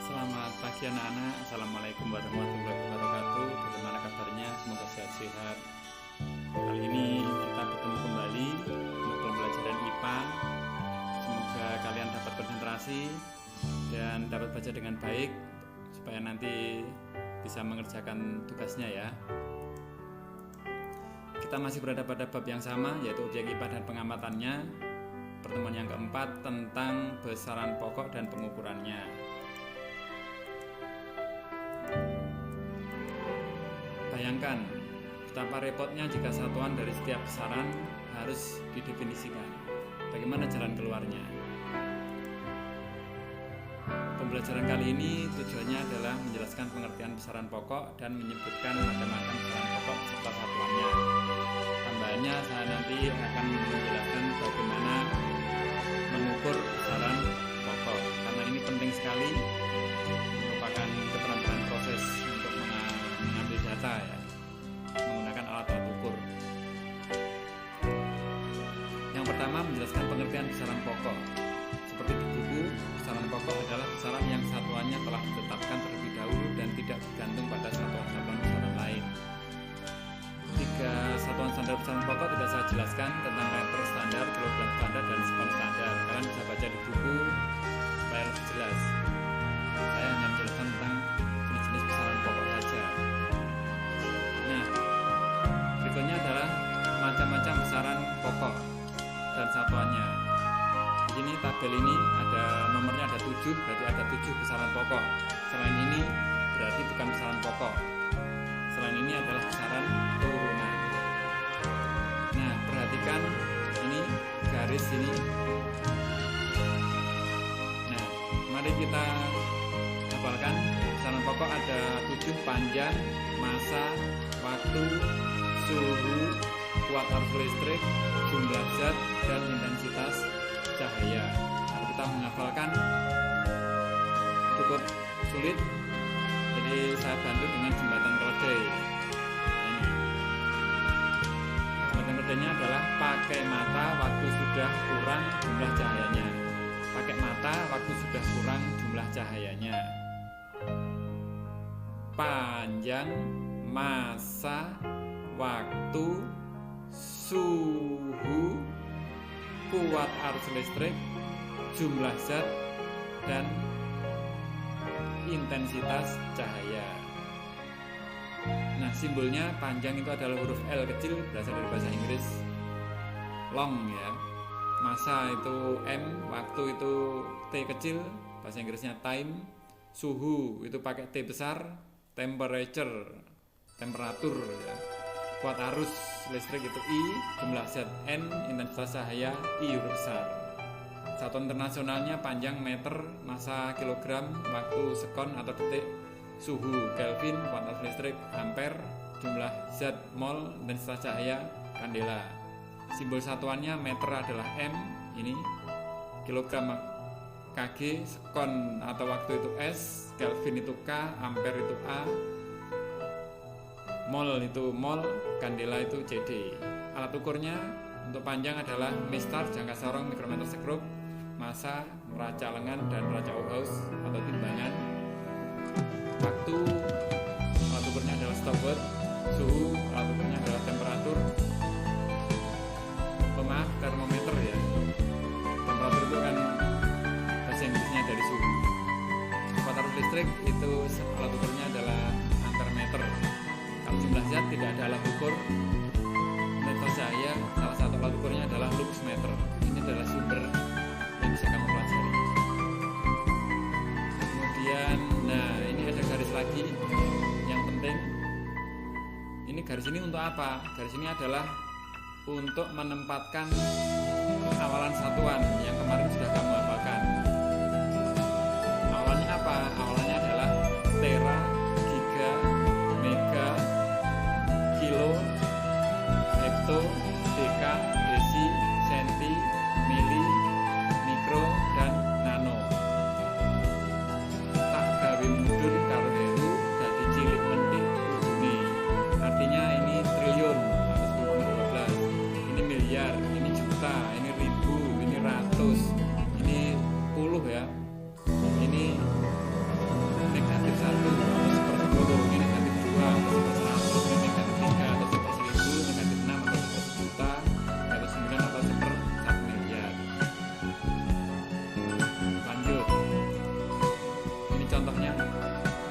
Selamat pagi anak-anak. Assalamualaikum warahmatullahi wabarakatuh. Bagaimana kabarnya? Semoga sehat-sehat. Kali ini kita bertemu kembali untuk pembelajaran IPA. Semoga kalian dapat konsentrasi dan dapat baca dengan baik supaya nanti bisa mengerjakan tugasnya ya. Kita masih berada pada bab yang sama, yaitu objek IPA dan pengamatannya. Pertemuan yang keempat tentang besaran pokok dan pengukurannya. Bayangkan betapa repotnya jika satuan dari setiap besaran harus didefinisikan. Bagaimana jalan keluarnya? Pembelajaran kali ini tujuannya adalah menjelaskan pengertian besaran pokok dan menyebutkan macam-macam besaran pokok serta satuannya. Tambahannya saya nanti akan menjelaskan bagaimana mengukur besaran pokok, karena ini penting sekali, merupakan keterampilan proses untuk mengambil data ya, menggunakan alat-alat ukur. Yang pertama, menjelaskan pengertian besaran pokok. Seperti di buku, besaran pokok adalah besaran yang satuannya telah ditetapkan terlebih dahulu dan tidak bergantung pada satuan-satuan besaran lain. Tiga satuan standar besaran pokok tidak saya jelaskan, tentang meter standar, kilogram standar, dan spon standar. Kalian bisa baca di buku supaya lebih jelas. Saya hanya menjelaskan tentang jenis-jenis besaran pokok saja. Nah, berikutnya adalah macam-macam besaran pokok dan satuannya. Di sini tabel ini ada nomornya, ada 7, berarti ada 7 besaran pokok. Selain ini berarti bukan besaran pokok. Selain ini adalah besaran turunan. Nah, perhatikan ini garis ini. Nah, mari kita hafalkan. Besaran pokok ada 7: panjang, massa, waktu, suhu, kuat arus listrik, jumlah zat, dan intensitas cahaya. Kalau kita menghafalkan cukup sulit, jadi saya bantu dengan jembatan keledai. Nah, ini jembatan keledainya adalah pakai mata waktu sudah kurang jumlah cahayanya. Pakai mata waktu sudah kurang jumlah cahayanya. Panjang, massa, waktu, suhu, kuat arus listrik, jumlah zat, dan intensitas cahaya. Nah, simbolnya panjang itu adalah huruf L kecil, berasal dari bahasa Inggris long ya. Massa itu M, waktu itu T kecil, bahasa Inggrisnya time. Suhu itu pakai T besar, temperature, temperatur ya. Kuat arus listrik itu I, jumlah zat N, intensitas cahaya I huruf besar. Satuan internasionalnya panjang meter, massa kilogram, waktu sekon atau detik, suhu Kelvin, kuat arus listrik ampere, jumlah zat mol, intensitas cahaya kandela. Simbol satuannya meter adalah M, ini kilogram kg, sekon atau waktu itu S, Kelvin itu K, ampere itu A, mol itu mol, kandela itu CD. Alat ukurnya untuk panjang adalah mistar, jangka sorong, mikrometer sekrup, massa, neraca lengan, dan neraca Ohaus atau timbangan. Waktu, alat ukurnya adalah stopwatch. Suhu, alat ukurnya adalah temperatur. Maaf, termometer ya. Temperatur itu kan bahasa Inggrisnya dari suhu. Kuat arus listrik itu alat ukurnya adalah ampermeter. Kalau jumlah zat tidak ada alat ukur. Intensitas cahaya salah satu alat ukurnya adalah luxmeter. Ini adalah sumber yang bisa kamu pelajari. Kemudian, nah ini ada garis lagi yang penting. Ini garis ini untuk apa? Garis ini adalah untuk menempatkan awalan satuan yang kemarin sudah kamu hafalkan. Awalannya apa? Awalannya adalah tera, giga, mega, kilo, hekto, deka, desi, senti, mili, mikro, dan nano. Tak gawe mundur karo heru dadi cilik mentik ujune. Artinya ini triliun atau 10,12. Ini miliar, ini juta, ini ribu, ini ratus, ini contohnya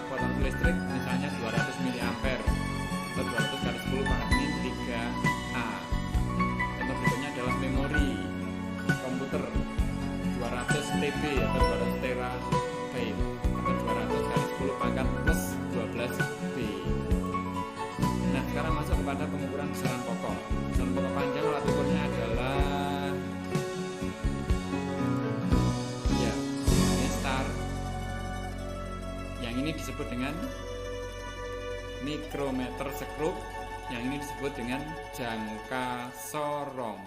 potensi listrik misalnya 200 mA atau 200 kali 10 pangkat min 3A. Contoh berikutnya adalah memori komputer 200 TB atau 200 terabyte atau 200 kali 10 pangkat plus 12B. Nah, sekarang masuk kepada pengukuran besaran pokok. Besaran pokok panjang alat ukurnya adalah ini star. Yang ini disebut dengan mikrometer sekrup, yang ini disebut dengan jangka sorong.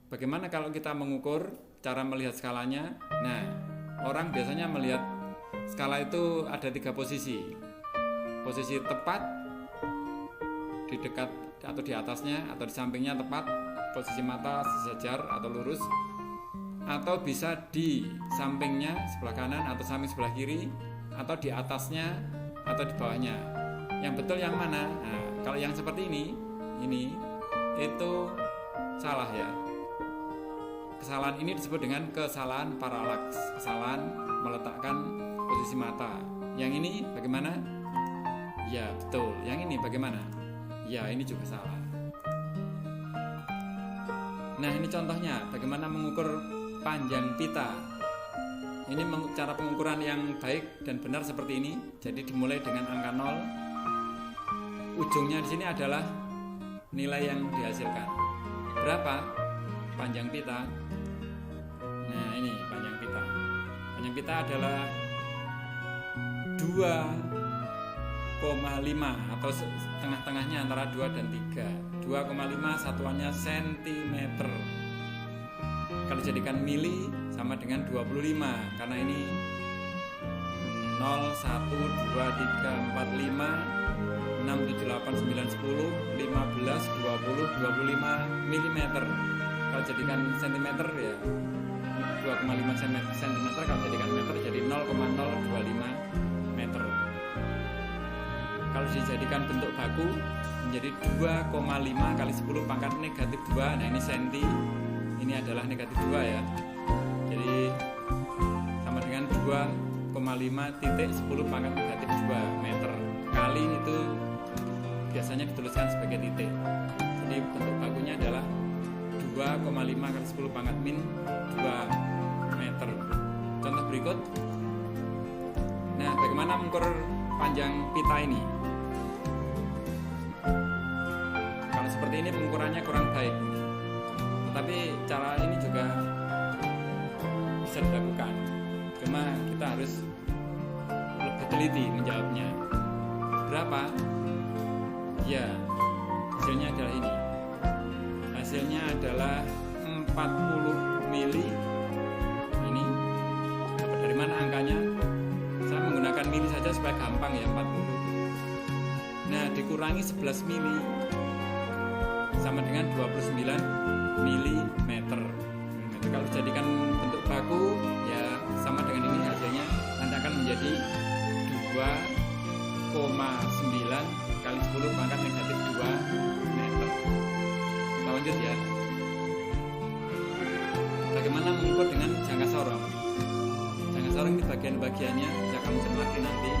Bagaimana kalau kita mengukur, cara melihat skalanya? Nah, orang biasanya melihat skala itu ada 3 posisi. Posisi tepat, di dekat atau di atasnya atau di sampingnya tepat, posisi mata sejajar atau lurus, atau bisa di sampingnya sebelah kanan atau samping sebelah kiri, atau di atasnya atau di bawahnya. Yang betul yang mana? Nah, kalau yang seperti ini itu salah ya. Kesalahan ini disebut dengan kesalahan paralaks, kesalahan meletakkan posisi mata. Yang ini bagaimana? Ya betul. Yang ini bagaimana? Ya ini juga salah. Nah, ini contohnya bagaimana mengukur panjang pita. Ini cara pengukuran yang baik dan benar seperti ini. Jadi dimulai dengan angka 0. Ujungnya di sini adalah nilai yang dihasilkan. Berapa panjang pita? Nah, ini panjang pita. Panjang pita adalah 2,5 atau tengah-tengahnya antara 2 dan 3. 2,5 satuannya sentimeter. Kalau jadikan mili sama dengan 25, karena ini 0, 1, 2, 3, 4, 5, 6, 7, 8, 9, 10, 15, 20, 25 mm. Kalau jadikan sentimeter ya 2,5 cm. Kalau jadikan meter jadi 0,025 meter. Kalau dijadikan bentuk baku menjadi 2,5 kali 10 pangkat negatif 2. Nah, ini senti, ini adalah negatif 2 ya. Jadi sama dengan 2,5 titik 10 pangkat negatif 2 meter. Kali itu biasanya dituliskan sebagai titik. Jadi bentuk bakunya adalah 2,5 kali 10 pangkat min 2 meter. Contoh berikut. Nah, bagaimana mengukur panjang pita ini? Kalau seperti ini pengukurannya kurang baik, tetapi cara ini juga bisa dilakukan. Cuma kita harus lebih teliti menjawabnya. Berapa? Ya, hasilnya adalah ini. Hasilnya adalah 40 mili. Ini dapat dari mana angkanya? Saya menggunakan mili saja supaya gampang ya, 40. Nah, dikurangi 11 mili sama dengan 29 mm. Kalau dijadikan bentuk baku ya sama dengan ini, hasilnya nanti akan menjadi 2,9 kali 10 pangkat negatif 2 meter. Kita lanjut ya. Bagaimana mengukur dengan jangka sorong? Jangka sorong ini bagian-bagiannya saya akan mencermati nanti.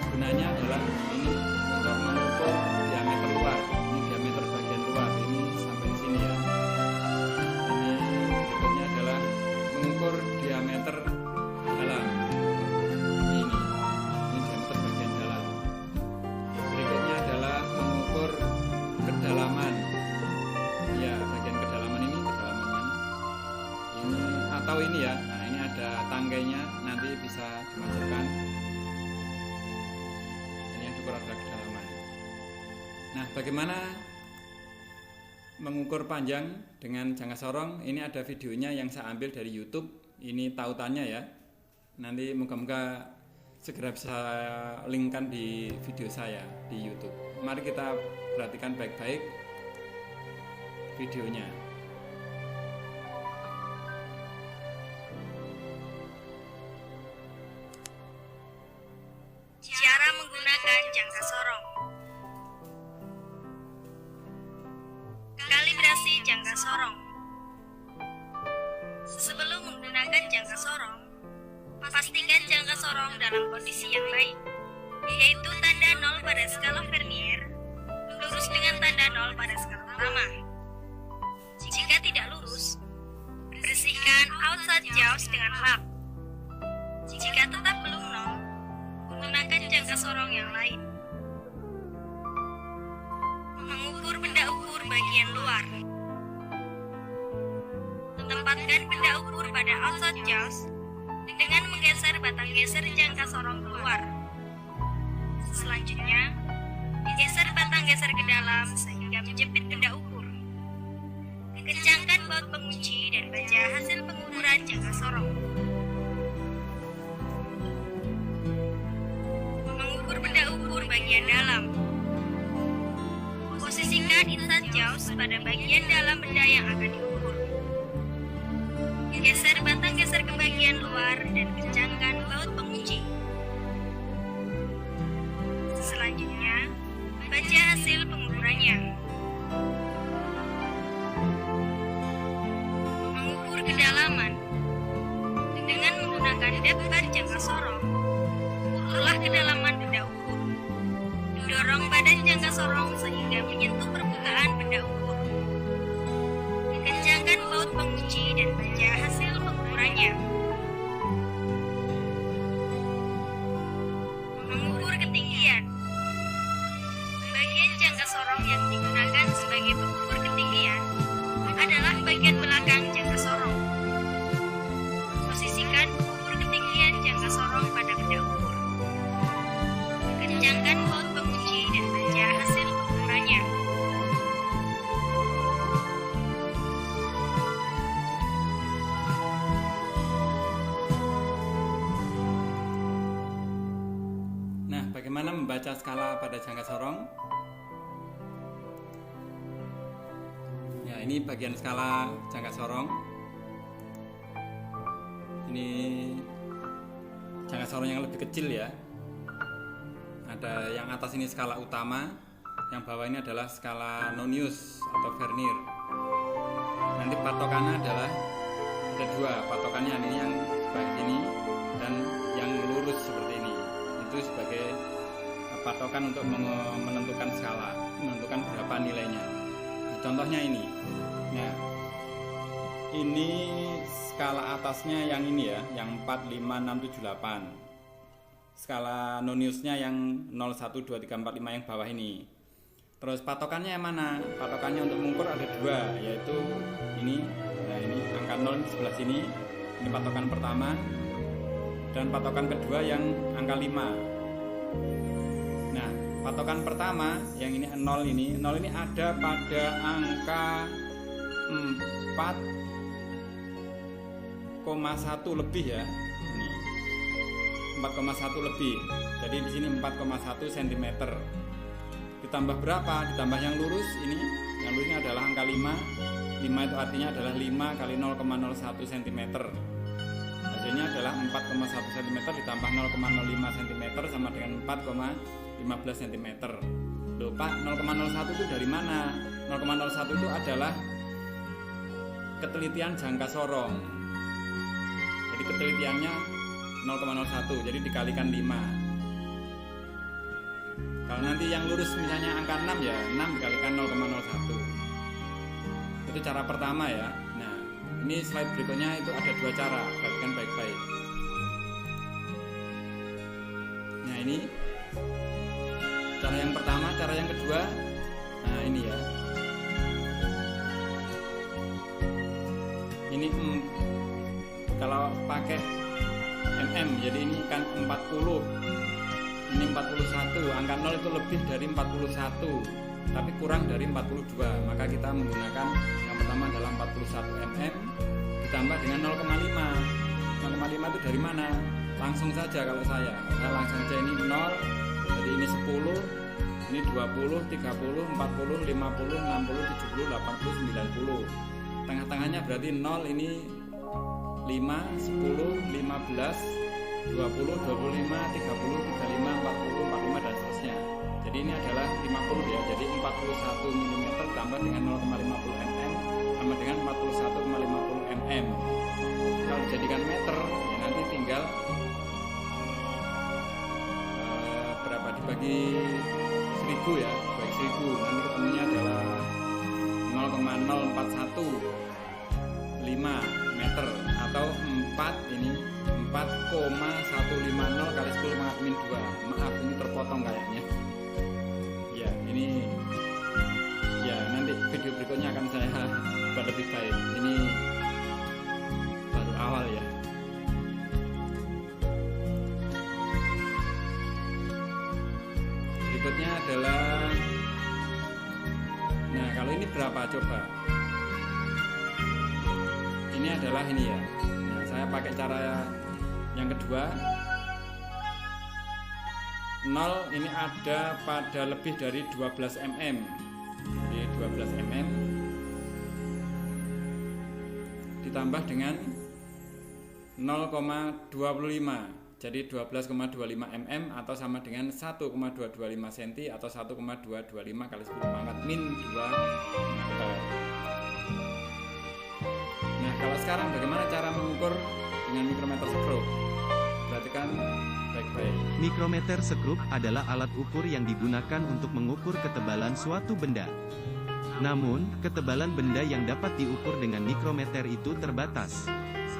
Gunanya adalah ini untuk mengukur diameter luar. Ini diameter bagian luar, ini sampai sini ya. Ini berikutnya adalah mengukur diameter dalam. Ini diameter bagian dalam. Berikutnya adalah mengukur kedalaman. Ya, bagian kedalaman ini kedalamannya. Ini atau ini ya. Nah, ini ada tangganya, nanti bisa dimasukkan. Ini yang diukur adalah kedalaman. Nah, bagaimana mengukur panjang dengan jangka sorong? Ini ada videonya yang saya ambil dari YouTube. Ini tautannya ya. Nanti moga-moga segera bisa linkkan di video saya di YouTube. Mari kita perhatikan baik-baik videonya. Cara menggunakan jangka sorong. Kalibrasi jangka sorong. Sebelum menggunakan jangka sorong, pastikan jangka sorong dalam kondisi yang baik, yaitu tanda 0 pada skala vernier lurus dengan tanda 0 pada skala utama. Jika tidak lurus, bersihkan outside jaws dengan lap. Jika tetap belum 0, gunakan jangka sorong yang lain. Mengukur benda ukur bagian luar. Tempatkan benda ukur pada outside jaws dengan menggeser batang geser jangka sorong keluar. Selanjutnya, geser batang geser ke dalam sehingga menjepit benda ukur. Kencangkan baut pengunci dan baca hasil pengukuran jangka sorong. Mengukur benda ukur bagian dalam. Posisikan insert jaws pada bagian dalam benda yang akan diukur. Geser batang geser ke bagian luar dan kencangkan baut pengunci. Selanjutnya, baca hasil pengukurannya. Mengukur kedalaman. Dengan menggunakan depth bar jangka sorong, ukurlah kedalaman benda ukur. Dorong badan jangka sorong sehingga menyentuh permukaan benda ukur. Kencangkan baut pengunci dan baca hasil pengukurannya. Mengukur ketinggian. Bagian jangka sorong yang digunakan sebagai pengukur ketinggian adalah bagian belakang jangka sorong. Posisikan pengukur ketinggian jangka sorong pada benda ukur. Kencangkan baut pengunci dan baca hasil pengukurannya. Nah, bagaimana membaca skala pada jangka sorong? Ya, ini bagian skala jangka sorong. Ini jangka sorong yang lebih kecil ya. Ada yang atas ini skala utama, yang bawah ini adalah skala nonius atau vernier. Nanti patokannya adalah ada dua, patokannya ini yang bagian ini dan yang lurus seperti ini. Itu sebagai patokan untuk menentukan skala, menentukan berapa nilainya. Contohnya ini. Nah, ini skala atasnya yang ini ya, yang 4, 5, 6, 7, 8. Skala noniusnya yang 0, 1, 2, 3, 4, 5 yang bawah ini. Terus patokannya yang mana? Patokannya untuk mengukur ada dua, yaitu ini. Nah, ini angka 0 di sebelah sini. Ini patokan pertama. Dan patokan kedua yang angka 5. Nah, patokan pertama yang ini 0 ini ada pada angka 4,1 lebih ya. Ini 4,1 lebih. Jadi di sini 4,1 cm. Ditambah berapa? Ditambah yang lurus ini. Yang lurusnya adalah angka 5. 5 itu artinya adalah 5 kali 0,01 cm. Hasilnya adalah 4,1 cm ditambah 0,05 cm sama dengan 4,15 cm. Loh Pak, 0,01 itu dari mana? 0,01 itu adalah ketelitian jangka sorong. Jadi ketelitiannya 0,01, jadi dikalikan 5. Kalau nanti yang lurus misalnya angka 6 ya 6 dikalikan 0,01. Itu cara pertama ya. Nah, ini slide berikutnya itu ada dua cara, perhatikan baik-baik. Nah, ini cara yang pertama, cara yang kedua. Nah, ini ya. Ini kalau pakai mm, jadi ini kan 40. Ini 41, angka 0 itu lebih dari 41, tapi kurang dari 42. Maka kita menggunakan yang pertama adalah 41 mm ditambah dengan 0,5. 0,5 itu dari mana? Langsung saja kalau saya langsung saja ini 0, jadi ini 10, ini 20, 30, 40, 50, 60, 70, 80, 90. Tengah-tengahnya berarti 0 ini 5, 10, 15, 20, 25, 30, 35, 40, 45 dan seterusnya. Jadi ini adalah 50 ya. Jadi 41 mm tambah dengan 0,50 mm sama dengan 41,50 mm. bagi 1000 ya, bagi 1000 nanti ketemunya adalah 0,0415 meter atau 4,150 kali 10 pangkat min 2. Maaf, ini terpotong kayaknya ya. Ini ya, nanti video berikutnya akan saya buat lebih baik, ini baru awal ya. Berikutnya adalah, nah kalau ini berapa coba? Ini adalah ini ya. Nah, saya pakai cara yang kedua. 0 ini ada pada lebih dari 12 mm. Jadi 12 mm ditambah dengan 0,25. Jadi 12,25 mm atau sama dengan 1,225 cm atau 1,225 kali 10 pangkat min 2 meter. Nah, kalau sekarang bagaimana cara mengukur dengan mikrometer sekrup? Perhatikan baik-baik. Mikrometer sekrup adalah alat ukur yang digunakan untuk mengukur ketebalan suatu benda. Namun, ketebalan benda yang dapat diukur dengan mikrometer itu terbatas.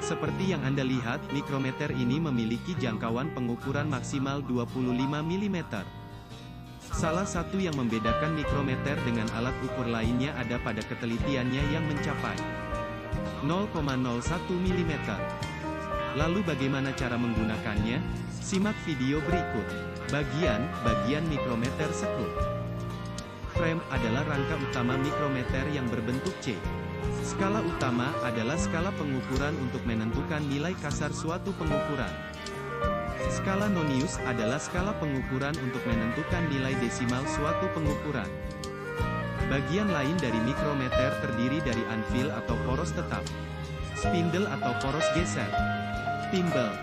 Seperti yang Anda lihat, mikrometer ini memiliki jangkauan pengukuran maksimal 25 mm. Salah satu yang membedakan mikrometer dengan alat ukur lainnya ada pada ketelitiannya yang mencapai 0,01 mm. Lalu bagaimana cara menggunakannya? Simak video berikut. Bagian mikrometer sekrup. Frame adalah rangka utama mikrometer yang berbentuk C. Skala utama adalah skala pengukuran untuk menentukan nilai kasar suatu pengukuran. Skala nonius adalah skala pengukuran untuk menentukan nilai desimal suatu pengukuran. Bagian lain dari mikrometer terdiri dari anvil atau poros tetap, spindle atau poros geser, thimble,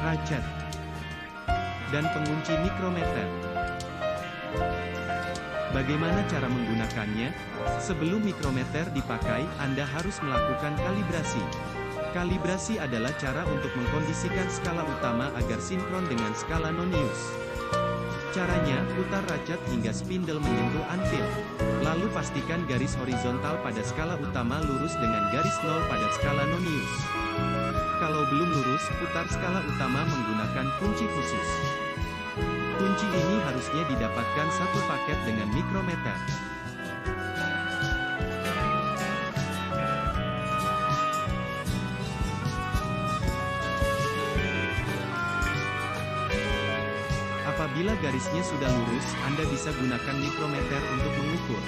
ratchet, dan pengunci mikrometer. Bagaimana cara menggunakannya? Sebelum mikrometer dipakai, Anda harus melakukan kalibrasi. Kalibrasi adalah cara untuk mengkondisikan skala utama agar sinkron dengan skala nonius. Caranya, putar ratchet hingga spindle menyentuh anvil. Lalu pastikan garis horizontal pada skala utama lurus dengan garis 0 pada skala nonius. Kalau belum lurus, putar skala utama menggunakan kunci khusus. Kunci ini harusnya didapatkan satu paket dengan mikrometer. Apabila garisnya sudah lurus, Anda bisa gunakan mikrometer untuk mengukur.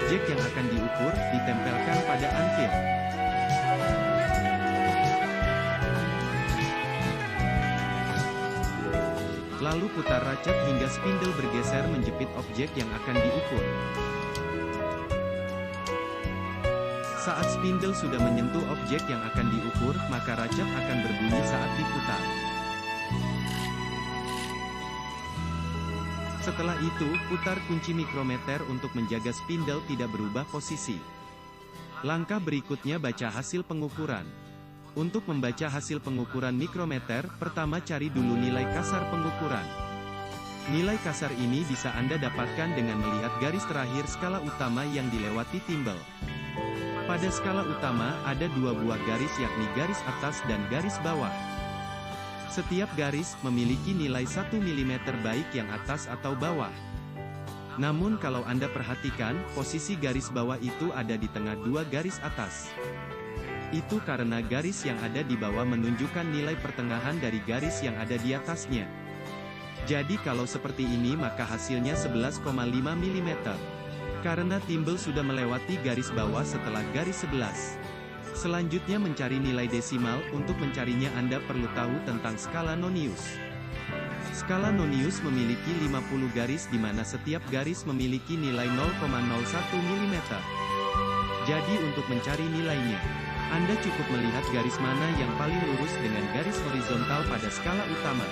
Objek yang akan diukur ditempelkan pada anvil. Lalu putar ratchet hingga spindle bergeser menjepit objek yang akan diukur. Saat spindle sudah menyentuh objek yang akan diukur, maka ratchet akan berbunyi saat diputar. Setelah itu, putar kunci mikrometer untuk menjaga spindle tidak berubah posisi. Langkah berikutnya baca hasil pengukuran. Untuk membaca hasil pengukuran mikrometer, pertama cari dulu nilai kasar pengukuran. Nilai kasar ini bisa Anda dapatkan dengan melihat garis terakhir skala utama yang dilewati thimble. Pada skala utama, ada dua buah garis yakni garis atas dan garis bawah. Setiap garis memiliki nilai 1 mm baik yang atas atau bawah. Namun kalau Anda perhatikan, posisi garis bawah itu ada di tengah dua garis atas. Itu karena garis yang ada di bawah menunjukkan nilai pertengahan dari garis yang ada di atasnya. Jadi kalau seperti ini maka hasilnya 11,5 mm. Karena thimble sudah melewati garis bawah setelah garis 11. Selanjutnya mencari nilai desimal. Untuk mencarinya Anda perlu tahu tentang skala nonius. Skala nonius memiliki 50 garis di mana setiap garis memiliki nilai 0,01 mm. Jadi untuk mencari nilainya, Anda cukup melihat garis mana yang paling lurus dengan garis horizontal pada skala utama.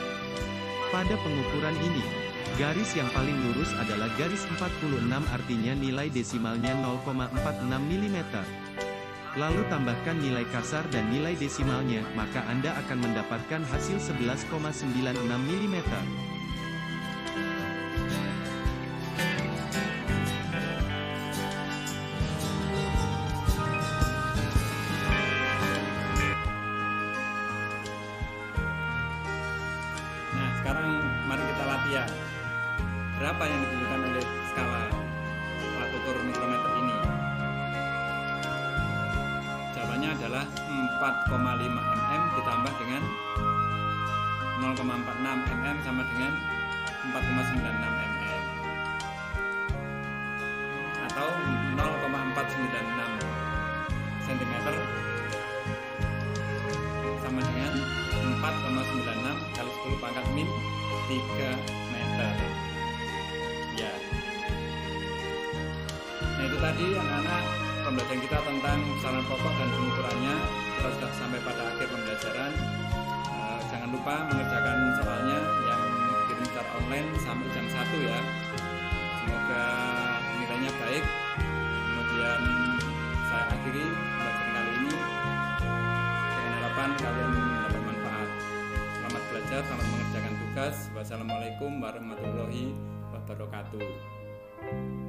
Pada pengukuran ini, garis yang paling lurus adalah garis 46 artinya nilai desimalnya 0,46 mm. Lalu tambahkan nilai kasar dan nilai desimalnya, maka Anda akan mendapatkan hasil 11,96 mm. Nah, sekarang mari kita latihan. Berapa yang ditunjukkan oleh skala alat ukur mikrometer ini? Jawabannya adalah 4,5 mm ditambah dengan 0,46 mm sama dengan 4,96 mm atau 0,496 cm sama dengan 4,96 kali 10 pangkat min 3 meter. Ya. Nah, itu tadi anak-anak pembelajaran kita tentang besaran pokok dan pengukurannya. Kita sudah sampai pada akhir pembelajaran. Jangan lupa mengerjakan soalnya yang kirim secara online sampai jam 1 ya. Semoga nilainya baik. Kemudian saya akhiri pembelajaran kali ini dengan harapan kalian mendapat manfaat. Selamat belajar, selamat mengerjakan tugas. Wassalamualaikum warahmatullahi wabarakatuh.